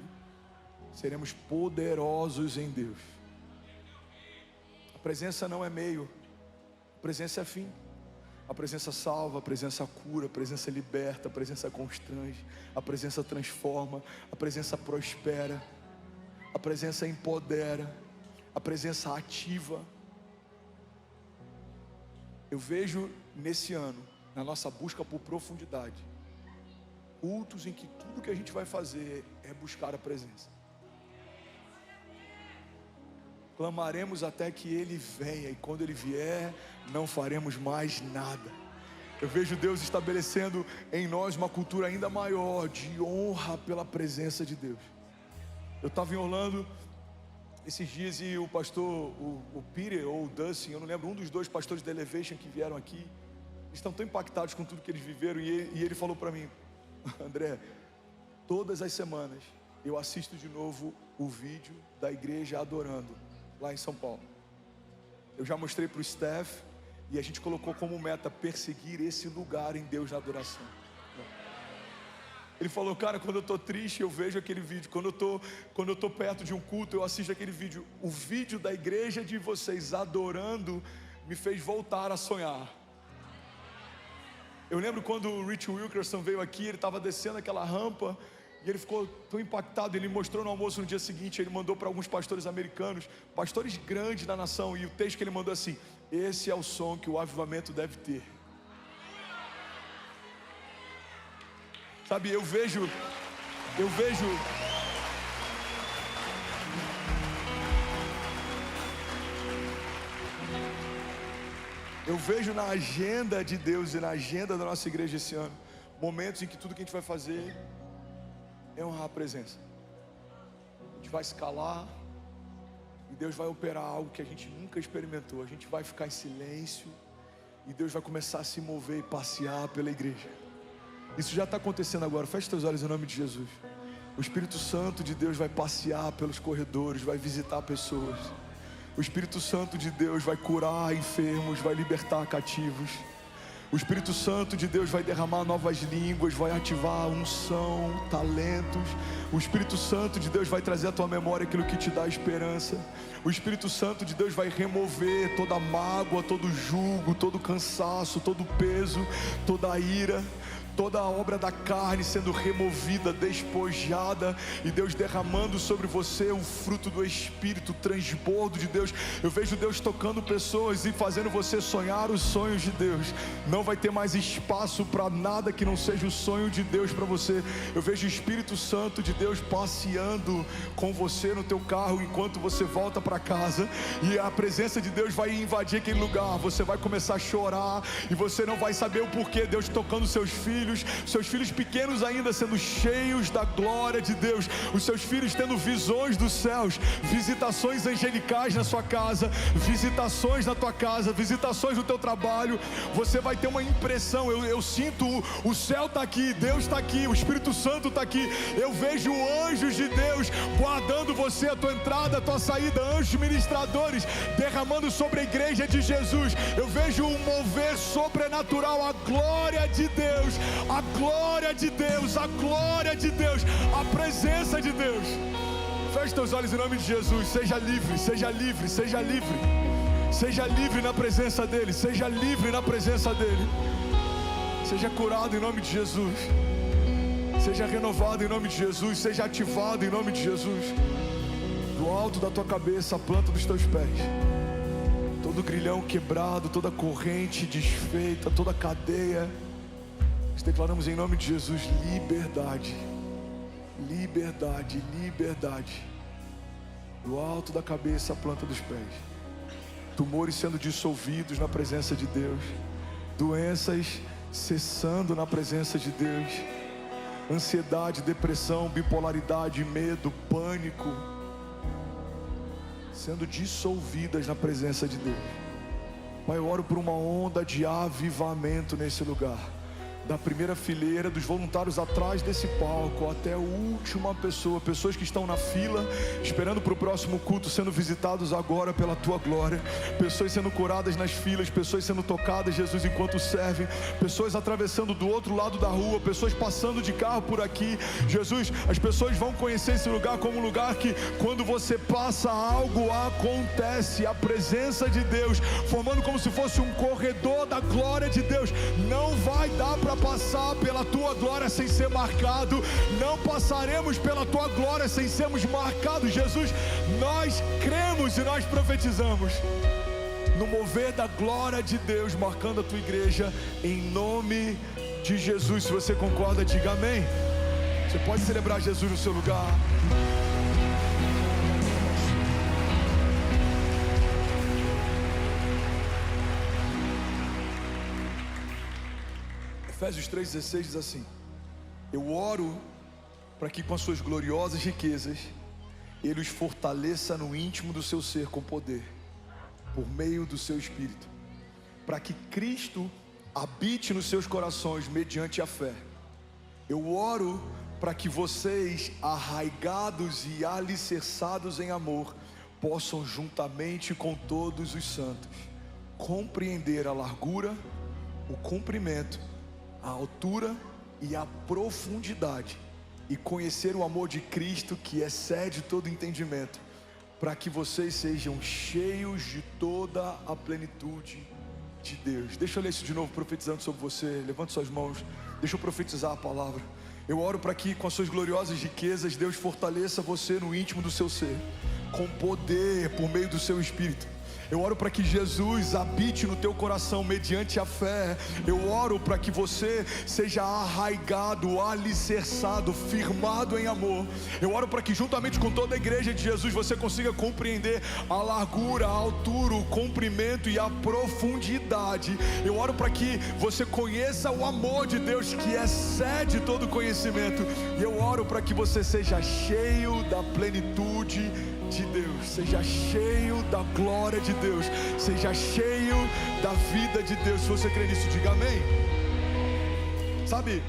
seremos poderosos em Deus. A presença não é meio, a presença é fim. A presença salva, a presença cura, a presença liberta, a presença constrange, a presença transforma, a presença prospera, a presença empodera, a presença ativa. Eu vejo nesse ano, na nossa busca por profundidade, cultos em que tudo que a gente vai fazer é buscar a presença. Clamaremos até que Ele venha, e quando Ele vier, não faremos mais nada. Eu vejo Deus estabelecendo em nós uma cultura ainda maior de honra pela presença de Deus. Eu estava em Orlando esses dias e o pastor, o Peter ou o Dustin, eu não lembro, um dos dois pastores da Elevation que vieram aqui, eles estão tão impactados com tudo que eles viveram, e ele falou para mim: André, todas as semanas eu assisto de novo o vídeo da igreja adorando lá em São Paulo. Eu já mostrei para o staff e a gente colocou como meta perseguir esse lugar em Deus na adoração. Ele falou: cara, quando eu estou triste eu vejo aquele vídeo, quando eu tô perto de um culto eu assisto aquele vídeo. O vídeo da igreja de vocês adorando me fez voltar a sonhar. Eu lembro quando o Rich Wilkerson veio aqui, ele estava descendo aquela rampa e ele ficou tão impactado. Ele mostrou no almoço no dia seguinte, ele mandou para alguns pastores americanos, pastores grandes da nação, e o texto que ele mandou assim: esse é o som que o avivamento deve ter. Sabe, eu vejo na agenda de Deus e na agenda da nossa igreja esse ano, momentos em que tudo que a gente vai fazer é honrar a presença. A gente vai escalar e Deus vai operar algo que a gente nunca experimentou. A gente vai ficar em silêncio e Deus vai começar a se mover e passear pela igreja. Isso já está acontecendo agora. Feche teus olhos em nome de Jesus. O Espírito Santo de Deus vai passear pelos corredores, vai visitar pessoas. O Espírito Santo de Deus vai curar enfermos, vai libertar cativos. O Espírito Santo de Deus vai derramar novas línguas, vai ativar unção, talentos. O Espírito Santo de Deus vai trazer à tua memória aquilo que te dá esperança. O Espírito Santo de Deus vai remover toda mágoa, todo jugo, todo cansaço, todo peso, toda ira, toda a obra da carne sendo removida, despojada, e Deus derramando sobre você o fruto do Espírito, o transbordo de Deus. Eu vejo Deus tocando pessoas e fazendo você sonhar os sonhos de Deus. Não vai ter mais espaço para nada que não seja o sonho de Deus para você. Eu vejo o Espírito Santo de Deus passeando com você no teu carro enquanto você volta para casa, e a presença de Deus vai invadir aquele lugar. Você vai começar a chorar e você não vai saber o porquê. Deus tocando seus filhos, seus filhos pequenos ainda sendo cheios da glória de Deus, os seus filhos tendo visões dos céus, visitações angelicais na sua casa, visitações na tua casa, visitações no teu trabalho. Você vai ter uma impressão, eu sinto o céu está aqui, Deus está aqui, o Espírito Santo está aqui. Eu vejo anjos de Deus guardando você, a tua entrada, a tua saída, anjos ministradores derramando sobre a igreja de Jesus. Eu vejo um mover sobrenatural, a glória de Deus, a glória de Deus, a glória de Deus, a presença de Deus. Feche teus olhos em nome de Jesus. Seja livre, seja livre, seja livre. Seja livre na presença dEle, seja livre na presença dEle. Seja curado em nome de Jesus. Seja renovado em nome de Jesus. Seja ativado em nome de Jesus. Do alto da tua cabeça, a planta dos teus pés, todo grilhão quebrado, toda corrente desfeita, toda cadeia, nós declaramos em nome de Jesus liberdade, liberdade, liberdade. Do alto da cabeça, a planta dos pés, tumores sendo dissolvidos na presença de Deus, doenças cessando na presença de Deus, ansiedade, depressão, bipolaridade, medo, pânico sendo dissolvidas na presença de Deus. Pai, eu oro por uma onda de avivamento nesse lugar, da primeira fileira dos voluntários atrás desse palco até a última pessoa, pessoas que estão na fila esperando para o próximo culto, sendo visitados agora pela tua glória, pessoas sendo curadas nas filas, pessoas sendo tocadas, Jesus, enquanto servem, pessoas atravessando do outro lado da rua, pessoas passando de carro por aqui. Jesus, as pessoas vão conhecer esse lugar como um lugar que, quando você passa, algo acontece, a presença de Deus formando como se fosse um corredor da glória de Deus. Não vai dar para passar pela tua glória sem ser marcado, não passaremos pela tua glória sem sermos marcados. Jesus, nós cremos e nós profetizamos no mover da glória de Deus, marcando a tua igreja, em nome de Jesus. Se você concorda, diga amém. Você pode celebrar Jesus no seu lugar. Efésios 3,16 diz assim: eu oro para que com as suas gloriosas riquezas Ele os fortaleça no íntimo do seu ser com poder, por meio do seu Espírito, para que Cristo habite nos seus corações mediante a fé. Eu oro para que vocês, arraigados e alicerçados em amor, possam juntamente com todos os santos compreender a largura, o comprimento, a altura e a profundidade, e conhecer o amor de Cristo que excede todo entendimento, para que vocês sejam cheios de toda a plenitude de Deus. Deixa eu ler isso de novo, profetizando sobre você. Levante suas mãos, deixa eu profetizar a palavra. Eu oro para que com as suas gloriosas riquezas Deus fortaleça você no íntimo do seu ser, com poder por meio do seu Espírito. Eu oro para que Jesus habite no teu coração mediante a fé. Eu oro para que você seja arraigado, alicerçado, firmado em amor. Eu oro para que juntamente com toda a igreja de Jesus você consiga compreender a largura, a altura, o comprimento e a profundidade. Eu oro para que você conheça o amor de Deus que excede todo conhecimento. E eu oro para que você seja cheio da plenitude de Deus, seja cheio da glória de Deus, seja cheio da vida de Deus. Se você crê nisso, diga amém. Sabe,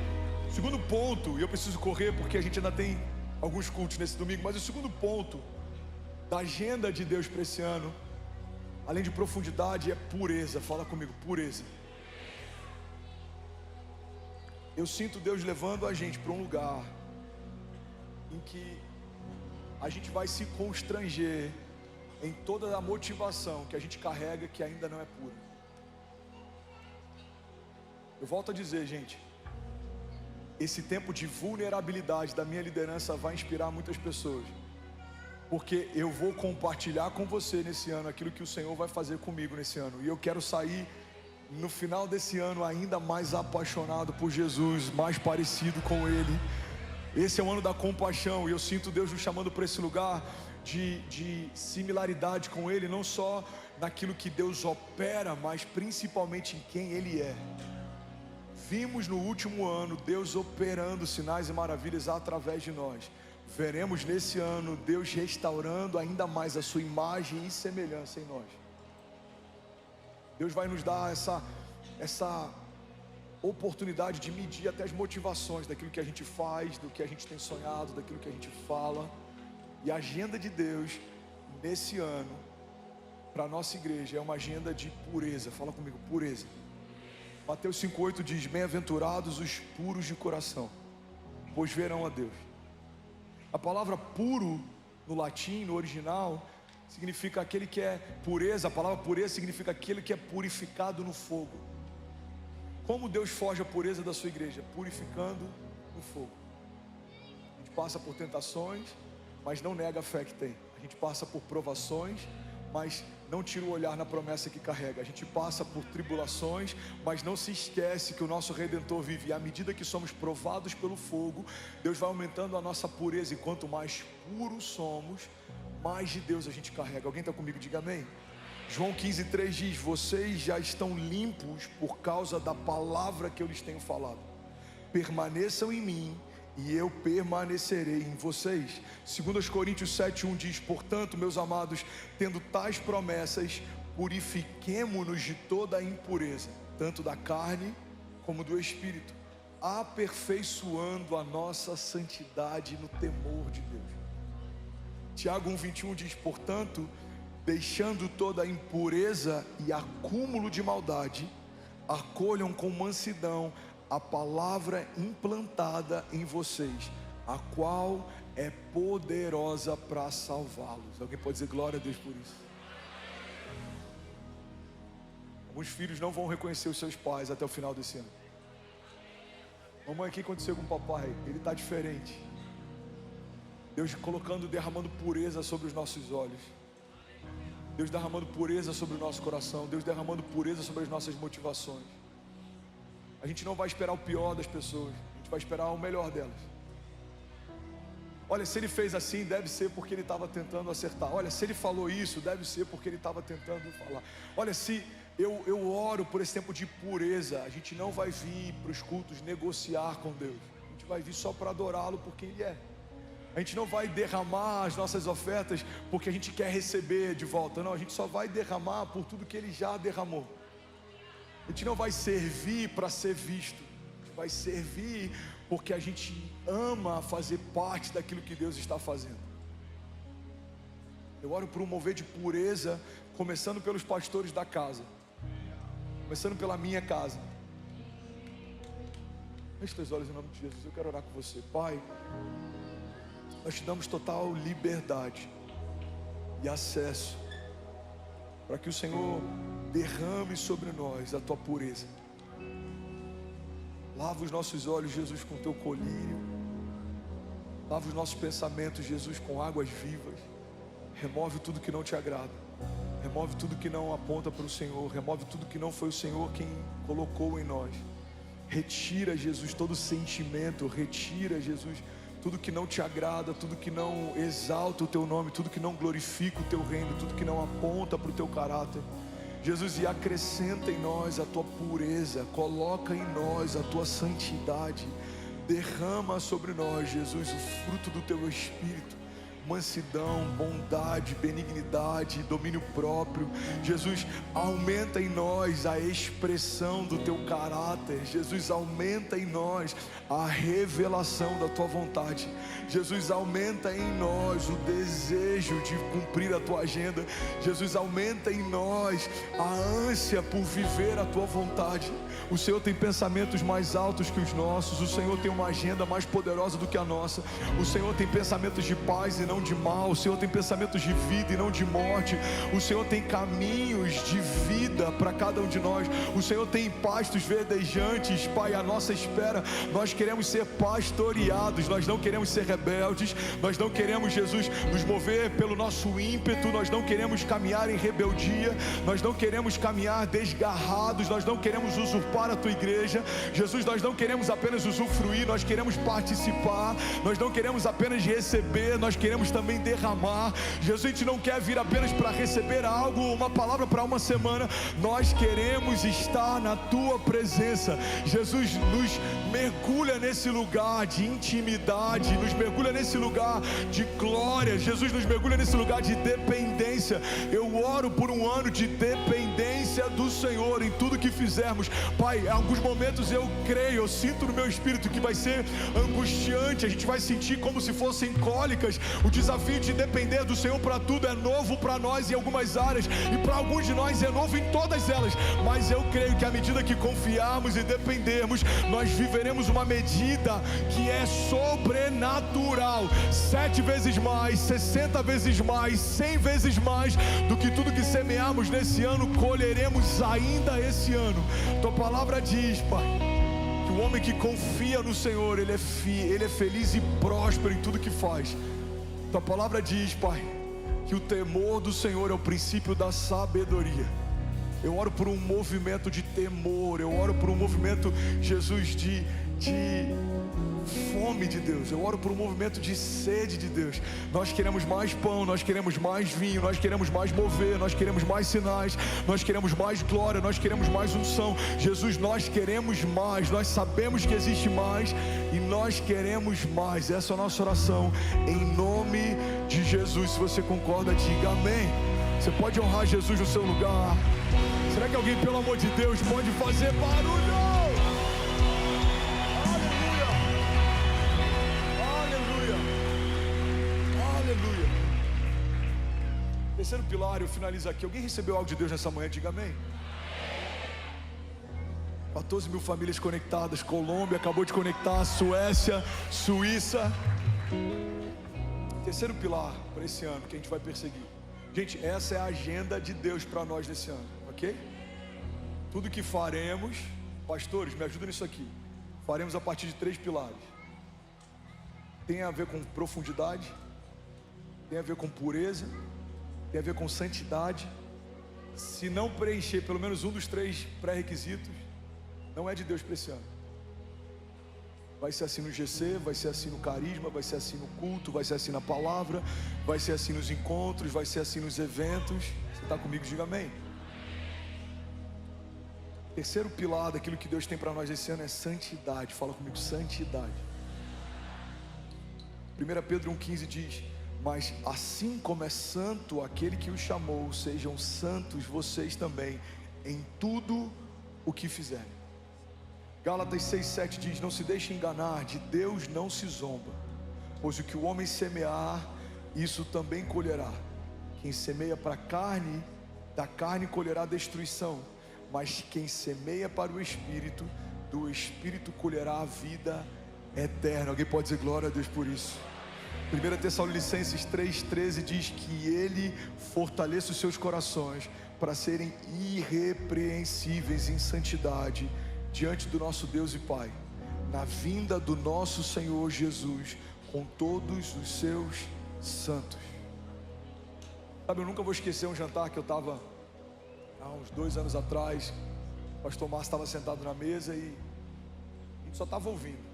segundo ponto, e eu preciso correr porque a gente ainda tem alguns cultos nesse domingo, mas o segundo ponto da agenda de Deus para esse ano, além de profundidade, é pureza. Fala comigo, pureza. Eu sinto Deus levando a gente para um lugar em que a gente vai se constranger em toda a motivação que a gente carrega, que ainda não é pura. Eu volto a dizer, gente, esse tempo de vulnerabilidade da minha liderança vai inspirar muitas pessoas, porque eu vou compartilhar com você nesse ano aquilo que o Senhor vai fazer comigo nesse ano, e eu quero sair no final desse ano ainda mais apaixonado por Jesus, mais parecido com Ele. Esse é o ano da compaixão, e eu sinto Deus nos chamando para esse lugar de similaridade com Ele, não só naquilo que Deus opera, mas principalmente em quem Ele é. vimos no último ano Deus operando sinais e maravilhas através de nós, veremos nesse ano Deus restaurando ainda mais a sua imagem e semelhança em nós. Deus vai nos dar essa oportunidade de medir até as motivações daquilo que a gente faz, do que a gente tem sonhado, daquilo que a gente fala. E a agenda de Deus nesse ano para a nossa igreja é uma agenda de pureza. Fala comigo, pureza. Mateus 5,8 diz: bem-aventurados os puros de coração, pois verão a Deus. A palavra puro no latim, no original, significa aquele que é pureza. A palavra pureza significa aquele que é purificado no fogo. Como Deus foge à pureza da sua igreja? Purificando no fogo. A gente passa por tentações, mas não nega a fé que tem. A gente passa por provações, mas não tira o olhar na promessa que carrega. A gente passa por tribulações, mas não se esquece que o nosso Redentor vive. E à medida que somos provados pelo fogo, Deus vai aumentando a nossa pureza. E quanto mais puros somos, mais de Deus a gente carrega. Alguém está comigo? Diga amém. João 15,3 diz: vocês já estão limpos por causa da palavra que eu lhes tenho falado. Permaneçam em mim e eu permanecerei em vocês. 2 Coríntios 7,1 diz: portanto, meus amados, tendo tais promessas, purifiquemo-nos de toda a impureza, tanto da carne como do espírito, aperfeiçoando a nossa santidade no temor de Deus. Tiago 1,21 diz: portanto, deixando toda a impureza e acúmulo de maldade, acolham com mansidão a palavra implantada em vocês, a qual é poderosa para salvá-los. Alguém pode dizer glória a Deus por isso? Alguns filhos não vão reconhecer os seus pais até o final desse ano. Mamãe, o que aconteceu com o papai? Ele está diferente. Deus colocando, derramando pureza sobre os nossos olhos. Deus derramando pureza sobre o nosso coração. Deus derramando pureza sobre as nossas motivações. A gente não vai esperar o pior das pessoas, a gente vai esperar o melhor delas. Olha, se ele fez assim, deve ser porque ele estava tentando acertar. Olha, se ele falou isso, deve ser porque ele estava tentando falar. Olha, se eu oro por esse tempo de pureza, a gente não vai vir para os cultos negociar com Deus. A gente vai vir só para adorá-lo por quem Ele é. A gente não vai derramar as nossas ofertas porque a gente quer receber de volta. Não, a gente só vai derramar por tudo que Ele já derramou. A gente não vai servir para ser visto. A gente vai servir porque a gente ama fazer parte daquilo que Deus está fazendo. Eu oro por um mover de pureza, começando pelos pastores da casa, começando pela minha casa. Feche teus olhos em nome de Jesus. Eu quero orar com você. Pai, nós te damos total liberdade e acesso para que o Senhor derrame sobre nós a tua pureza. Lava os nossos olhos, Jesus, com teu colírio. Lava os nossos pensamentos, Jesus, com águas vivas. Remove tudo que não te agrada. Remove tudo que não aponta para o Senhor. Remove tudo que não foi o Senhor quem colocou em nós. Retira, Jesus, todo sentimento. Retira, Jesus, tudo que não te agrada, tudo que não exalta o teu nome, tudo que não glorifica o teu reino, tudo que não aponta para o teu caráter. Jesus, e acrescenta em nós a tua pureza, coloca em nós a tua santidade, derrama sobre nós, Jesus, o fruto do teu Espírito. Mansidão, bondade, benignidade, domínio próprio. Jesus, aumenta em nós a expressão do teu caráter. Jesus, aumenta em nós a revelação da tua vontade. Jesus, aumenta em nós o desejo de cumprir a tua agenda. Jesus, aumenta em nós a ânsia por viver a tua vontade. O Senhor tem pensamentos mais altos que os nossos. O Senhor tem uma agenda mais poderosa do que a nossa. O Senhor tem pensamentos de paz e não de mal. O Senhor tem pensamentos de vida e não de morte. O Senhor tem caminhos de vida para cada um de nós. O Senhor tem pastos verdejantes, Pai, à nossa espera. Nós queremos ser pastoreados. Nós não queremos ser rebeldes. Nós não queremos, Jesus, nos mover pelo nosso ímpeto. Nós não queremos caminhar em rebeldia. Nós não queremos caminhar desgarrados. Nós não queremos usurpar a tua igreja. Jesus, nós não queremos apenas usufruir. Nós queremos participar. Nós não queremos apenas receber. Nós queremos queremos também derramar. Jesus, a gente não quer vir apenas para receber algo, uma palavra para uma semana. Nós queremos estar na tua presença. Jesus, nos mergulha nesse lugar de intimidade, nos mergulha nesse lugar de glória. Jesus, nos mergulha nesse lugar de dependência. Eu oro por um ano de dependência do Senhor em tudo que fizermos. Pai, em alguns momentos eu creio, eu sinto no meu espírito que vai ser angustiante, a gente vai sentir como se fossem cólicas. O desafio de depender do Senhor para tudo é novo para nós em algumas áreas, e para alguns de nós é novo em todas elas, mas eu creio que à medida que confiarmos e dependermos, nós viveremos uma medida que é sobrenatural, 7 vezes mais, 60 vezes mais, 100 vezes mais do que tudo que semearmos nesse ano, colheremos ainda esse ano. Tua palavra diz, Pai, que o homem que confia no Senhor, ele é feliz e próspero em tudo que faz. Tua palavra diz, Pai, que o temor do Senhor é o princípio da sabedoria. Eu oro por um movimento de temor, eu oro por um movimento, Jesus, de fome de Deus. Eu oro por um movimento de sede de Deus. Nós queremos mais pão, nós queremos mais vinho, nós queremos mais mover, nós queremos mais sinais, nós queremos mais glória, nós queremos mais unção. Jesus, nós queremos mais, nós sabemos que existe mais e nós queremos mais. Essa é a nossa oração, em nome de Jesus. Se você concorda, diga amém. Você pode honrar Jesus no seu lugar. Será que alguém, pelo amor de Deus, pode fazer barulho? Terceiro pilar, eu finalizo aqui. Alguém recebeu algo de Deus nessa manhã? Diga amém. 14 mil famílias conectadas. Colômbia acabou de conectar, Suécia, Suíça. Terceiro pilar para esse ano que a gente vai perseguir. Gente, essa é a agenda de Deus para nós nesse ano, ok? Tudo que faremos, pastores, me ajudem nisso aqui. Faremos a partir de 3 pilares. Tem a ver com profundidade, tem a ver com pureza, tem a ver com santidade. Se não preencher pelo menos um dos 3 pré-requisitos, não é de Deus para esse ano. Vai ser assim no GC, vai ser assim no carisma, vai ser assim no culto, vai ser assim na palavra, vai ser assim nos encontros, vai ser assim nos eventos. Você está comigo? Diga amém. Terceiro pilar daquilo que Deus tem para nós esse ano é santidade. Fala comigo, santidade. 1 Pedro 1,15 diz: mas assim como é santo aquele que o chamou, sejam santos vocês também em tudo o que fizerem. Gálatas 6,7 diz: não se deixe enganar, de Deus não se zomba, pois o que o homem semear, isso também colherá. Quem semeia para a carne, da carne colherá destruição, mas quem semeia para o Espírito, do Espírito colherá a vida eterna. Alguém pode dizer glória a Deus por isso? 1 Tessalonicenses 3,13 diz que Ele fortaleça os seus corações para serem irrepreensíveis em santidade diante do nosso Deus e Pai, na vinda do nosso Senhor Jesus com todos os seus santos. Sabe, eu nunca vou esquecer um jantar que eu estava há uns 2 anos atrás. O pastor Márcio estava sentado na mesa e a gente só estava ouvindo.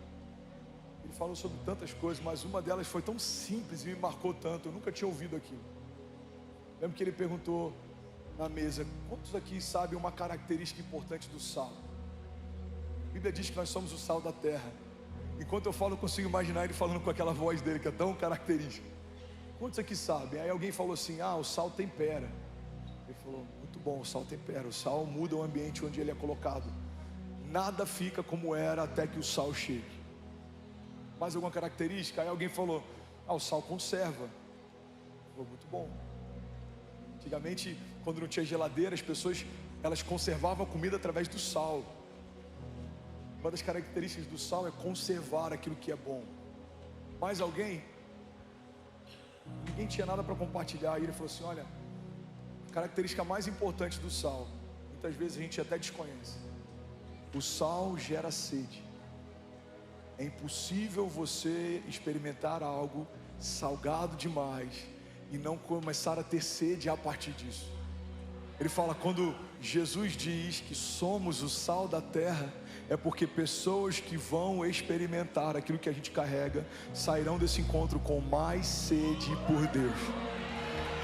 Ele falou sobre tantas coisas, mas uma delas foi tão simples e me marcou tanto. Eu nunca tinha ouvido aquilo. Lembro que ele perguntou na mesa: quantos aqui sabem uma característica importante do sal? A Bíblia diz que nós somos o sal da terra. Enquanto eu falo, eu consigo imaginar ele falando com aquela voz dele que é tão característica. Quantos aqui sabem? Aí alguém falou assim: o sal tempera. Ele falou: muito bom, o sal tempera. O sal muda o ambiente onde ele é colocado. Nada fica como era até que o sal chegue. Mais alguma característica? Aí alguém falou: o sal conserva. Ele falou: muito bom. Antigamente, quando não tinha geladeira, as pessoas elas conservavam a comida através do sal. Uma das características do sal é conservar aquilo que é bom. Mais alguém? Ninguém tinha nada para compartilhar. E ele falou assim: olha, a característica mais importante do sal, muitas vezes a gente até desconhece. O sal gera sede. É impossível você experimentar algo salgado demais e não começar a ter sede a partir disso. Ele fala, quando Jesus diz que somos o sal da terra, é porque pessoas que vão experimentar aquilo que a gente carrega sairão desse encontro com mais sede por Deus.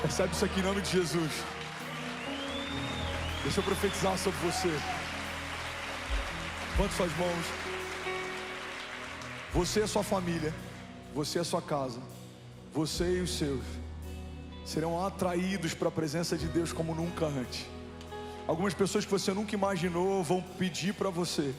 Recebe isso aqui em nome de Jesus. Deixa eu profetizar sobre você. Levante suas mãos. Você e a sua família, você e a sua casa, você e os seus serão atraídos para a presença de Deus como nunca antes. Algumas pessoas que você nunca imaginou vão pedir para você,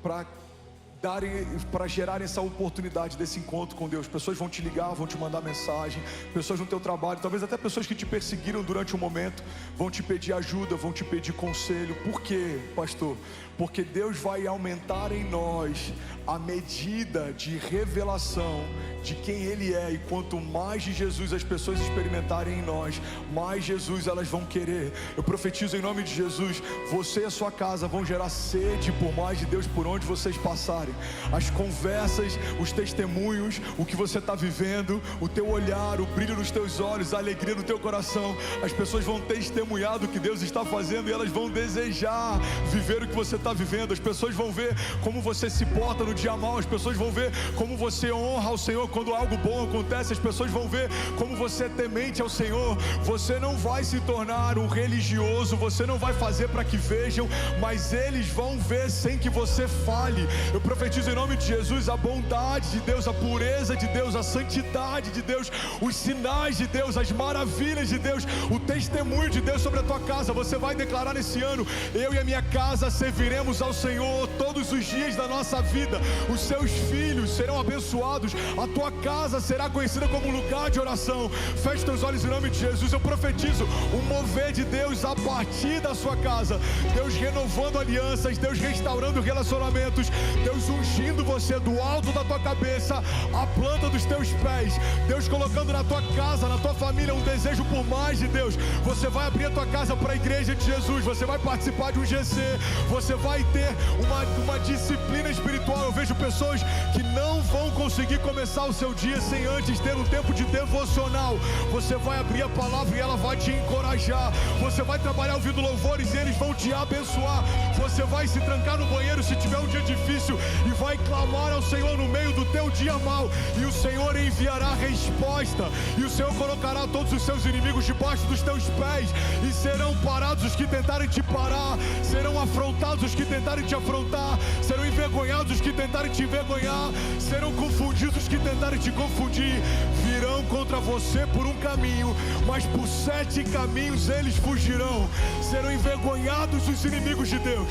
para gerar essa oportunidade desse encontro com Deus. Pessoas vão te ligar, vão te mandar mensagem, pessoas no teu trabalho, talvez até pessoas que te perseguiram durante um momento, vão te pedir ajuda, vão te pedir conselho. Por quê, pastor? Porque Deus vai aumentar em nós a medida de revelação de quem Ele é. E quanto mais de Jesus as pessoas experimentarem em nós, mais Jesus elas vão querer. Eu profetizo em nome de Jesus, você e a sua casa vão gerar sede por mais de Deus por onde vocês passarem. As conversas, os testemunhos, o que você está vivendo, o teu olhar, o brilho nos teus olhos, a alegria no teu coração, as pessoas vão testemunhar do que Deus está fazendo e elas vão desejar viver o que você está vivendo. As pessoas vão ver como você se porta no dia mal, as pessoas vão ver como você honra ao Senhor quando algo bom acontece, as pessoas vão ver como você é temente ao Senhor. Você não vai se tornar um religioso, você não vai fazer para que vejam, mas eles vão ver sem que você fale. Eu profetizo em nome de Jesus a bondade de Deus, a pureza de Deus, a santidade de Deus, os sinais de Deus, as maravilhas de Deus, o testemunho de Deus sobre a tua casa. Você vai declarar nesse ano: eu e a minha casa serviremos ao Senhor todos os dias da nossa vida. Os seus filhos serão abençoados, a tua casa será conhecida como um lugar de oração. Feche teus olhos em nome de Jesus. Eu profetizo um mover de Deus a partir da sua casa, Deus renovando alianças, Deus restaurando relacionamentos, Deus ungindo você do alto da tua cabeça à planta dos teus pés, Deus colocando na tua casa, na tua família um desejo por mais de Deus. Você vai abrir a tua casa para a igreja de Jesus, você vai participar de um GC, você vai ter uma disciplina espiritual. Eu vejo pessoas que não vão conseguir começar o seu dia sem antes ter um tempo de devocional. Você vai abrir a palavra e ela vai te encorajar. Você vai trabalhar ouvindo louvores e eles vão te abençoar. Você vai se trancar no banheiro se tiver um dia difícil e vai clamar ao Senhor no meio do teu dia mau, e o Senhor enviará resposta, e o Senhor colocará todos os seus inimigos debaixo dos teus pés, e serão parados os que tentarem te parar, serão afrontados os que tentarem te afrontar, serão envergonhados os que tentarem te envergonhar, serão confundidos os que tentarem te confundir. Virão contra você por um caminho, mas por 7 caminhos eles fugirão. Serão envergonhados os inimigos de Deus.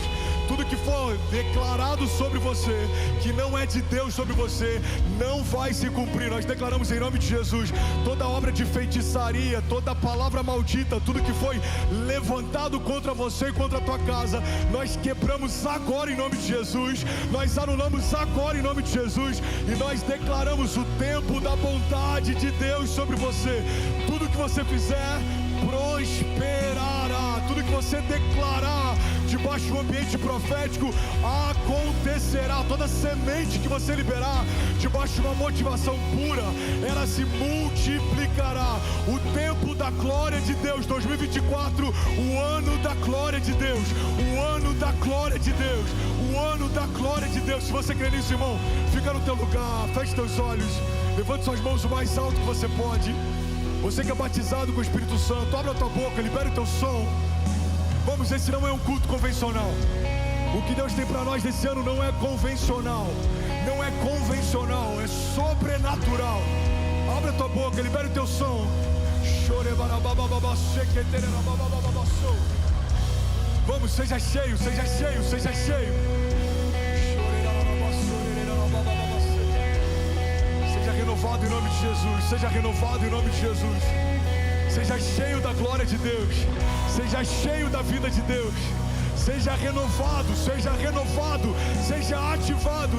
Tudo que for declarado sobre você, que não é de Deus sobre você, não vai se cumprir. Nós declaramos em nome de Jesus, toda obra de feitiçaria, toda palavra maldita, tudo que foi levantado contra você e contra a tua casa, nós quebramos agora em nome de Jesus, nós anulamos agora em nome de Jesus, e nós declaramos o tempo da bondade de Deus sobre você. Tudo que você fizer prosperará, tudo que você declarar debaixo do ambiente profético acontecerá. Toda semente que você liberar debaixo de uma motivação pura, ela se multiplicará. O tempo da glória de Deus, 2024, o ano da glória de Deus, o ano da glória de Deus, o ano da glória de Deus. Se você crê nisso, irmão, fica no teu lugar, feche teus olhos, levante suas mãos o mais alto que você pode. Você que é batizado com o Espírito Santo, abre a tua boca, libera o teu som. Vamos, esse não é um culto convencional. O que Deus tem para nós nesse ano não é convencional. Não é convencional, é sobrenatural. Abre a tua boca, libera o teu som. Vamos, seja cheio, seja cheio, seja cheio. Seja renovado em nome de Jesus. Seja renovado em nome de Jesus. Seja cheio da glória de Deus. Seja cheio da vida de Deus. Seja renovado, seja renovado, seja ativado.